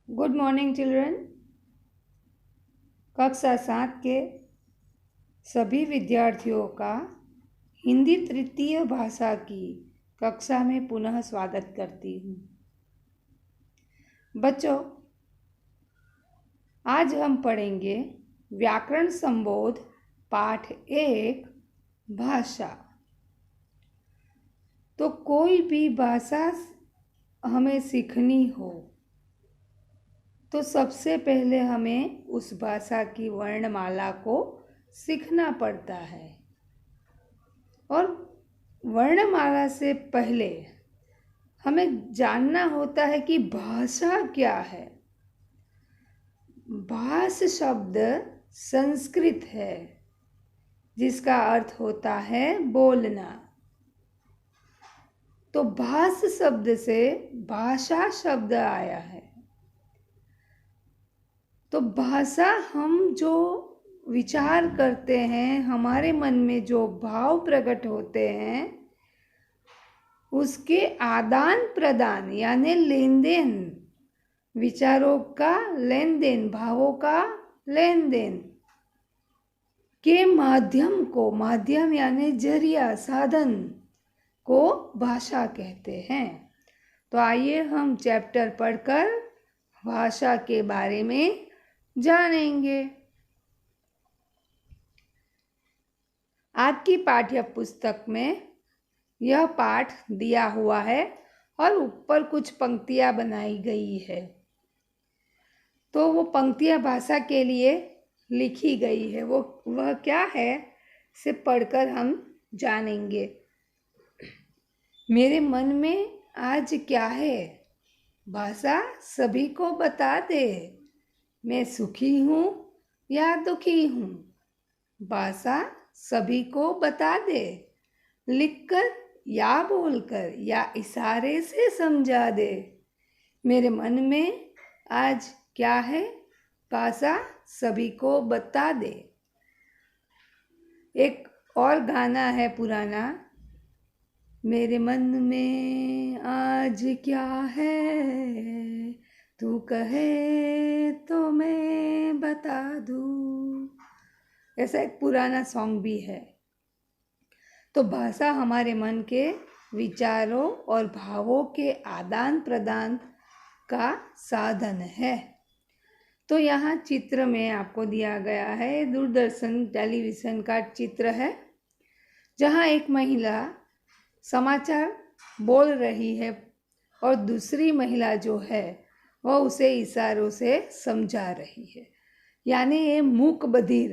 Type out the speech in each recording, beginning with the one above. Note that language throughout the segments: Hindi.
Good morning children. कक्षा 7 के सभी विद्यार्थियों का हिंदी तृतीय भाषा की कक्षा में पुनः स्वागत करती हूँ। बच्चों, आज हम पढ़ेंगे व्याकरण संबोध पाठ 1 भाषा। तो कोई भी भाषा हमें सीखनी हो तो सबसे पहले हमें उस भाषा की वर्णमाला को सीखना पड़ता है। और वर्णमाला से पहले हमें जानना होता है कि भाषा क्या है। भाष शब्द संस्कृत है जिसका अर्थ होता है बोलना। तो भाष शब्द से भाषा शब्द आया है। तो भाषा हम जो विचार करते हैं, हमारे मन में जो भाव प्रकट होते हैं, उसके आदान प्रदान यानी लेन देन, विचारों का लेन देन, भावों का लेन देन के माध्यम को, माध्यम यानी जरिया, साधन को भाषा कहते हैं। तो आइए हम चैप्टर पढ़कर भाषा के बारे में जानेंगे। आपकी पाठ्य पुस्तक में यह पाठ दिया हुआ है और ऊपर कुछ पंक्तियां बनाई गई है। तो वो पंक्तियां भाषा के लिए लिखी गई है। वह क्या है से पढ़कर हम जानेंगे। मेरे मन में आज क्या है, भाषा सभी को बता दे। मैं सुखी हूँ या दुखी हूँ, भाषा सभी को बता दे। लिखकर या बोलकर या इशारे से समझा दे। मेरे मन में आज क्या है, भाषा सभी को बता दे। एक और गाना है पुराना, मेरे मन में आज क्या है, तू कहे तो मैं बता दूँ। ऐसा एक पुराना सॉन्ग भी है। तो भाषा हमारे मन के विचारों और भावों के आदान प्रदान का साधन है। तो यहाँ चित्र में आपको दिया गया है, दूरदर्शन टेलीविज़न का चित्र है, जहाँ एक महिला समाचार बोल रही है और दूसरी महिला जो है वह उसे इशारों से समझा रही है। यानी ये मूक बधिर,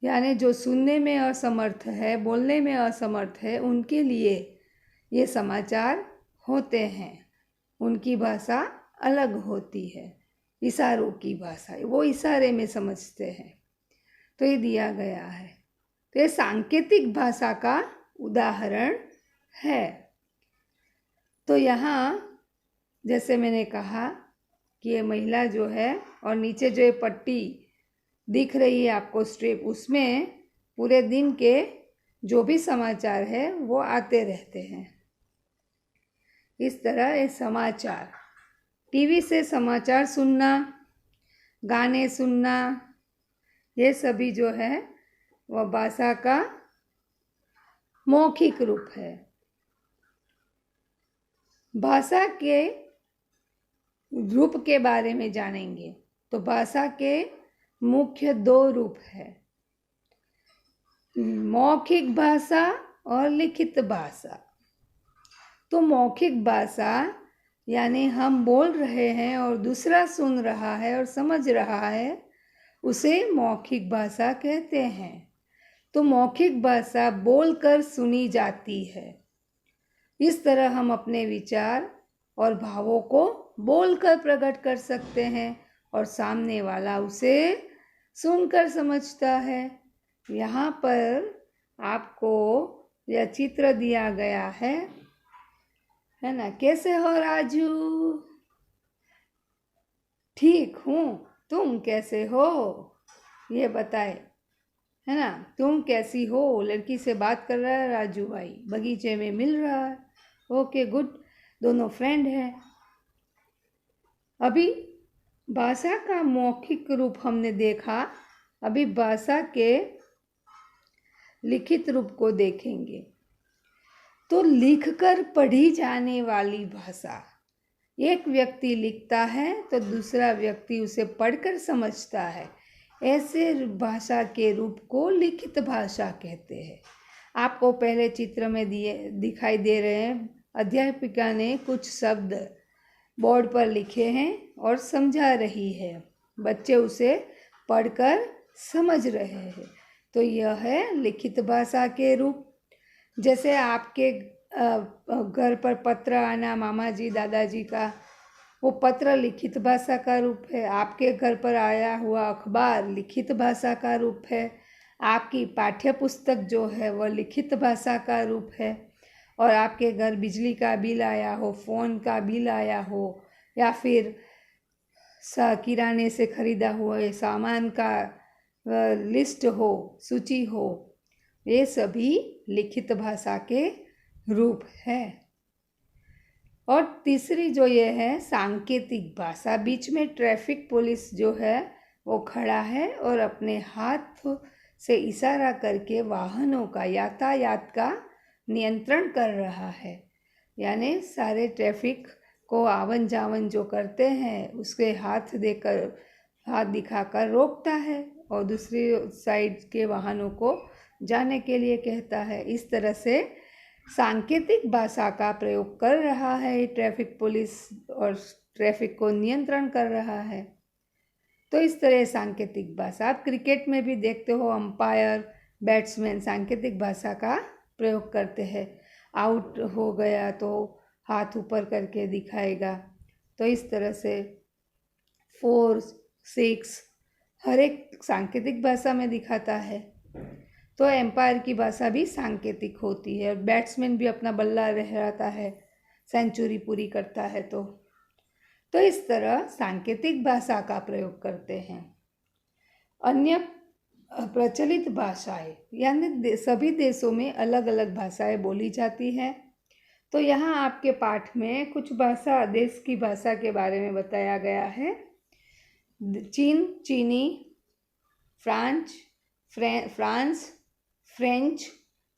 यानी जो सुनने में असमर्थ है, बोलने में असमर्थ है, उनके लिए ये समाचार होते हैं। उनकी भाषा अलग होती है, इशारों की भाषा, वो इशारे में समझते हैं। तो ये दिया गया है। तो ये सांकेतिक भाषा का उदाहरण है। तो यहाँ जैसे मैंने कहा कि ये महिला जो है और नीचे जो ये पट्टी दिख रही है आपको स्ट्रिप, उसमें पूरे दिन के जो भी समाचार है वो आते रहते हैं। इस तरह ये समाचार, टीवी से समाचार सुनना, गाने सुनना, ये सभी जो है वह भाषा का मौखिक रूप है। भाषा के रूप के बारे में जानेंगे। तो भाषा के मुख्य 2 रूप है, मौखिक भाषा और लिखित भाषा। तो मौखिक भाषा यानी हम बोल रहे हैं और दूसरा सुन रहा है और समझ रहा है, उसे मौखिक भाषा कहते हैं। तो मौखिक भाषा बोलकर सुनी जाती है। इस तरह हम अपने विचार और भावों को बोलकर प्रकट कर सकते हैं और सामने वाला उसे सुनकर समझता है। यहाँ पर आपको यह चित्र दिया गया है ना। कैसे हो राजू? ठीक हूँ, तुम कैसे हो ये बताए, है ना। तुम कैसी हो? लड़की से बात कर रहा है राजू भाई, बगीचे में मिल रहा है। ओके गुड, दोनों फ्रेंड हैं। अभी भाषा का मौखिक रूप हमने देखा, अभी भाषा के लिखित रूप को देखेंगे। तो लिखकर पढ़ी जाने वाली भाषा, एक व्यक्ति लिखता है तो दूसरा व्यक्ति उसे पढ़कर समझता है, ऐसे भाषा के रूप को लिखित भाषा कहते हैं। आपको पहले चित्र में दिखाई दे रहे हैं, अध्यापिका ने कुछ शब्द बोर्ड पर लिखे हैं और समझा रही है, बच्चे उसे पढ़कर समझ रहे हैं। तो यह है लिखित भाषा के रूप। जैसे आपके घर पर पत्र आना, मामा जी दादाजी का, वो पत्र लिखित भाषा का रूप है। आपके घर पर आया हुआ अखबार लिखित भाषा का रूप है। आपकी पाठ्य पुस्तक जो है वह लिखित भाषा का रूप है। और आपके घर बिजली का बिल आया हो, फ़ोन का बिल आया हो, या फिर किराने से खरीदा हुआ सामान का लिस्ट हो, सूची हो, ये सभी लिखित भाषा के रूप है। और तीसरी जो ये है सांकेतिक भाषा, बीच में ट्रैफिक पुलिस जो है वो खड़ा है और अपने हाथ से इशारा करके वाहनों का, यातायात का नियंत्रण कर रहा है। यानी सारे ट्रैफिक को आवन जावन जो करते हैं उसके हाथ देकर, हाथ दिखाकर रोकता है और दूसरी साइड के वाहनों को जाने के लिए कहता है। इस तरह से सांकेतिक भाषा का प्रयोग कर रहा है ट्रैफिक पुलिस और ट्रैफिक को नियंत्रण कर रहा है। तो इस तरह सांकेतिक भाषा आप क्रिकेट में भी देखते हो, अंपायर, बैट्समैन सांकेतिक भाषा का प्रयोग करते हैं। आउट हो गया तो हाथ ऊपर करके दिखाएगा। तो इस तरह से 4, 6 हर एक सांकेतिक भाषा में दिखाता है। तो एम्पायर की भाषा भी सांकेतिक होती है। और बैट्समैन भी अपना बल्ला लहराता है, सेंचुरी पूरी करता है। तो इस तरह सांकेतिक भाषा का प्रयोग करते हैं। अन्य प्रचलित भाषाएं, यानी सभी देशों में अलग अलग भाषाएं बोली जाती हैं। तो यहाँ आपके पाठ में कुछ भाषा, देश की भाषा के बारे में बताया गया है। चीन चीनी, France French,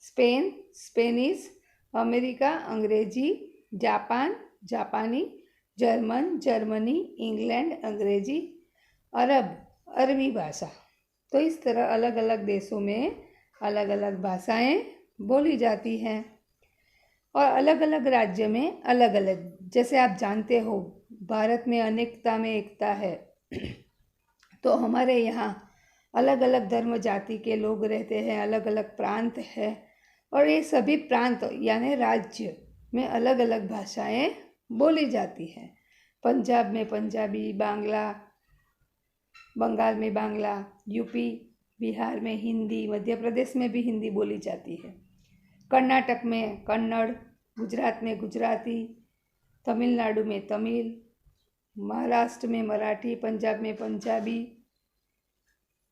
Spain Spanish, America अंग्रेजी, जापान जापानी, जर्मन जर्मनी, इंग्लैंड अंग्रेजी, अरब अरबी भाषा। तो इस तरह अलग अलग देशों में अलग अलग भाषाएं बोली जाती हैं और अलग अलग राज्य में अलग अलग। जैसे आप जानते हो भारत में अनेकता में एकता है। तो हमारे यहाँ अलग अलग धर्म जाति के लोग रहते हैं, अलग अलग प्रांत है और ये सभी प्रांत यानी राज्य में अलग अलग भाषाएं बोली जाती हैं। पंजाब में पंजाबी, बंगाल में बांग्ला, यूपी बिहार में हिंदी, मध्य प्रदेश में भी हिंदी बोली जाती है। कर्नाटक में कन्नड़, गुजरात में गुजराती, तमिलनाडु में तमिल, महाराष्ट्र में मराठी, पंजाब में पंजाबी,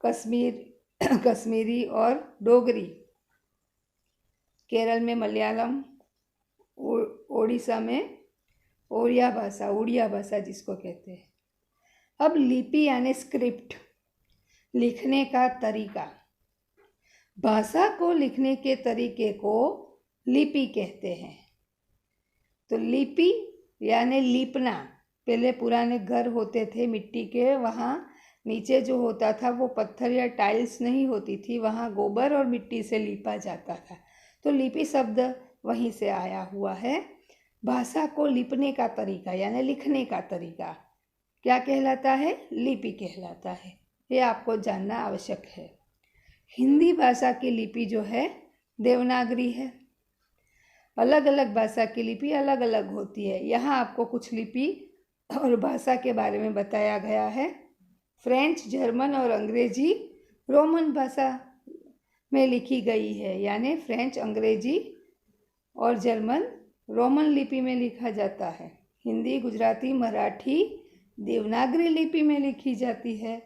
कश्मीरी और डोगरी, केरल में मलयालम, ओडिशा में ओडिया भाषा जिसको कहते हैं। अब लिपि यानी स्क्रिप्ट, लिखने का तरीका। भाषा को लिखने के तरीके को लिपि कहते हैं। तो लिपि यानी लीपना। पहले पुराने घर होते थे मिट्टी के, वहाँ नीचे जो होता था वो पत्थर या टाइल्स नहीं होती थी, वहाँ गोबर और मिट्टी से लिपा जाता था। तो लिपि शब्द वहीं से आया हुआ है। भाषा को लिपने का तरीका यानी लिखने का तरीका क्या कहलाता है? लिपि कहलाता है। ये आपको जानना आवश्यक है। हिंदी भाषा की लिपि जो है देवनागरी है। अलग अलग भाषा की लिपि अलग अलग होती है। यहाँ आपको कुछ लिपि और भाषा के बारे में बताया गया है। फ्रेंच, जर्मन और अंग्रेजी रोमन भाषा में लिखी गई है, यानी फ्रेंच, अंग्रेजी और जर्मन रोमन लिपि में लिखा जाता है। हिंदी, गुजराती, मराठी देवनागरी लिपि में लिखी जाती है।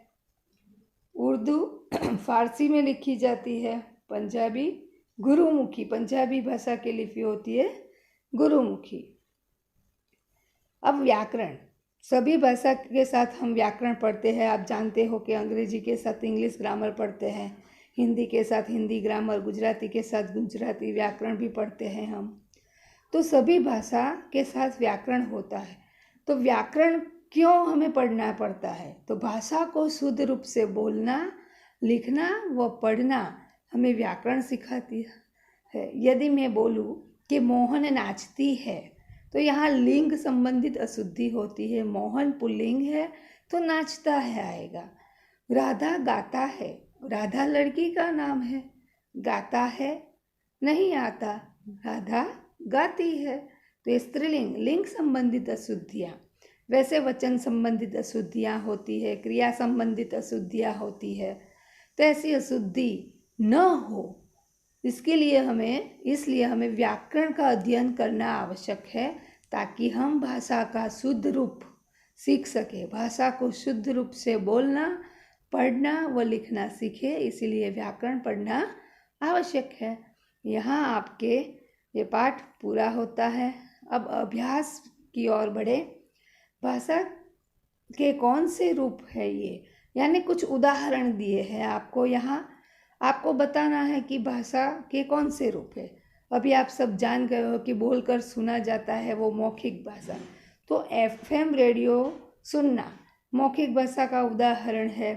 उर्दू फारसी में लिखी जाती है। पंजाबी गुरुमुखी, पंजाबी भाषा की लिपि होती है गुरुमुखी। अब व्याकरण, सभी भाषा के साथ हम व्याकरण पढ़ते हैं। आप जानते हो कि अंग्रेजी के साथ इंग्लिश ग्रामर पढ़ते हैं, हिंदी के साथ हिंदी ग्रामर, गुजराती के साथ गुजराती व्याकरण भी पढ़ते हैं हम। तो सभी भाषा के साथ व्याकरण होता है। तो व्याकरण क्यों हमें पढ़ना पड़ता है? तो भाषा को शुद्ध रूप से बोलना, लिखना व पढ़ना हमें व्याकरण सिखाती है। यदि मैं बोलूँ कि मोहन नाचती है, तो यहाँ लिंग संबंधित अशुद्धि होती है। मोहन पुल्लिंग है तो नाचता है आएगा। राधा गाता है, राधा लड़की का नाम है, गाता है नहीं आता, राधा गाती है। तो स्त्रीलिंग, लिंग संबंधित अशुद्धियाँ। वैसे वचन संबंधित अशुद्धियाँ होती है, क्रिया संबंधित अशुद्धियाँ होती है। तो ऐसी अशुद्धि न हो, इसलिए हमें व्याकरण का अध्ययन करना आवश्यक है, ताकि हम भाषा का शुद्ध रूप सीख सके, भाषा को शुद्ध रूप से बोलना, पढ़ना व लिखना सीखे। इसीलिए व्याकरण पढ़ना आवश्यक है। यहाँ आपके ये पाठ पूरा होता है। अब अभ्यास की ओर बढ़े। भाषा के कौन से रूप है ये, यानी कुछ उदाहरण दिए हैं आपको। यहाँ आपको बताना है कि भाषा के कौन से रूप है। अभी आप सब जान गए हो कि बोलकर सुना जाता है वो मौखिक भाषा। तो FM रेडियो सुनना मौखिक भाषा का उदाहरण है।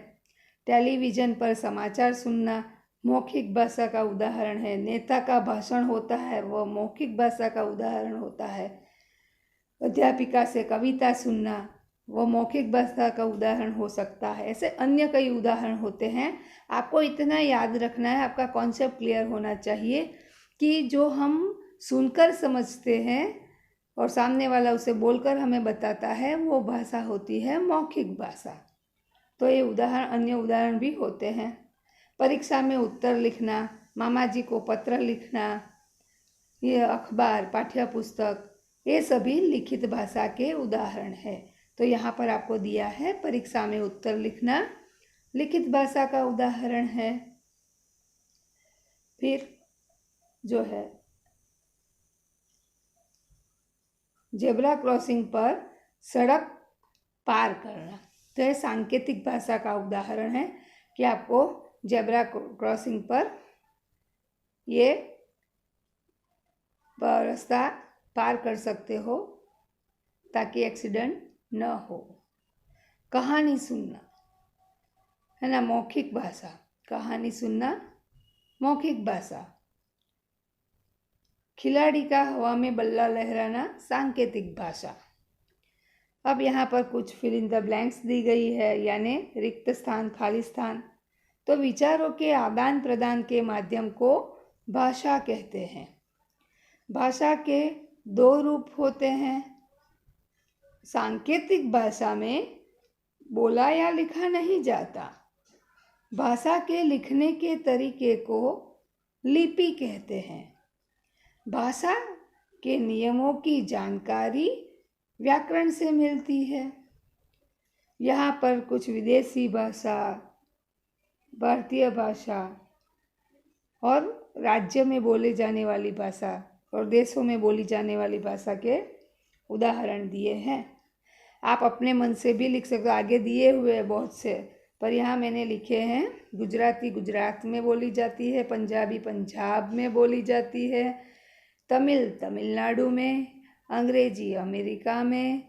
टेलीविज़न पर समाचार सुनना मौखिक भाषा का उदाहरण है। नेता का भाषण होता है, वह मौखिक भाषा का उदाहरण होता है। अध्यापिका से कविता सुनना वो मौखिक भाषा का उदाहरण हो सकता है। ऐसे अन्य कई उदाहरण होते हैं। आपको इतना याद रखना है, आपका कॉन्सेप्ट क्लियर होना चाहिए कि जो हम सुनकर समझते हैं और सामने वाला उसे बोलकर हमें बताता है, वो भाषा होती है मौखिक भाषा। तो ये उदाहरण, अन्य उदाहरण भी होते हैं। परीक्षा में उत्तर लिखना, मामा जी को पत्र लिखना, ये अखबार, पाठ्य पुस्तक, ये सभी लिखित भाषा के उदाहरण है। तो यहाँ पर आपको दिया है परीक्षा में उत्तर लिखना, लिखित भाषा का उदाहरण है। फिर जो है जेब्रा क्रॉसिंग पर सड़क पार करना, तो यह सांकेतिक भाषा का उदाहरण है कि आपको जेब्रा क्रॉसिंग पर ये रास्ता पार कर सकते हो ताकि एक्सीडेंट न हो। कहानी सुनना है ना, मौखिक भाषा। कहानी सुनना मौखिक भाषा। खिलाड़ी का हवा में बल्ला लहराना सांकेतिक भाषा। अब यहाँ पर कुछ फिल इन द ब्लैंक्स दी गई है, यानी रिक्त स्थान, खाली स्थान। तो विचारों के आदान प्रदान के माध्यम को भाषा कहते हैं। भाषा के दो रूप होते हैं। सांकेतिक भाषा में बोला या लिखा नहीं जाता। भाषा के लिखने के तरीके को लिपि कहते हैं। भाषा के नियमों की जानकारी व्याकरण से मिलती है। यहाँ पर कुछ विदेशी भाषा, भारतीय भाषा और राज्य में बोले जाने वाली भाषा और देशों में बोली जाने वाली भाषा के उदाहरण दिए हैं। आप अपने मन से भी लिख सकते हो, आगे दिए हुए हैं बहुत से, पर यहाँ मैंने लिखे हैं। गुजराती गुजरात में बोली जाती है, पंजाबी पंजाब में बोली जाती है, तमिल तमिलनाडु में, अंग्रेजी अमेरिका में,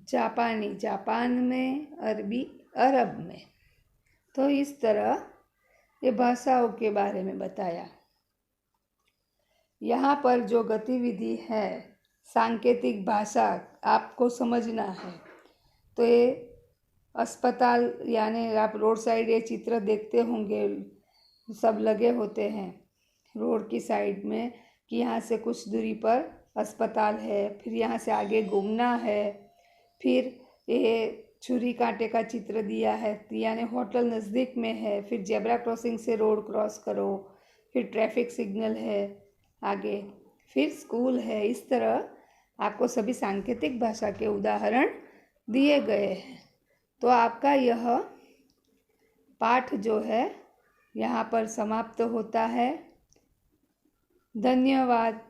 जापानी जापान में, अरबी अरब में। तो इस तरह ये भाषाओं के बारे में बताया। यहाँ पर जो गतिविधि है, सांकेतिक भाषा आपको समझना है। तो ये अस्पताल, यानी आप रोड साइड ये चित्र देखते होंगे, सब लगे होते हैं रोड की साइड में कि यहाँ से कुछ दूरी पर अस्पताल है, फिर यहाँ से आगे घूमना है, फिर ये छुरी कांटे का चित्र दिया है, यानी होटल नज़दीक में है, फिर जेब्रा क्रॉसिंग से रोड क्रॉस करो, फिर ट्रैफिक सिग्नल है आगे, फिर स्कूल है। इस तरह आपको सभी सांकेतिक भाषा के उदाहरण दिए गए हैं। तो आपका यह पाठ जो है यहाँ पर समाप्त होता है। धन्यवाद।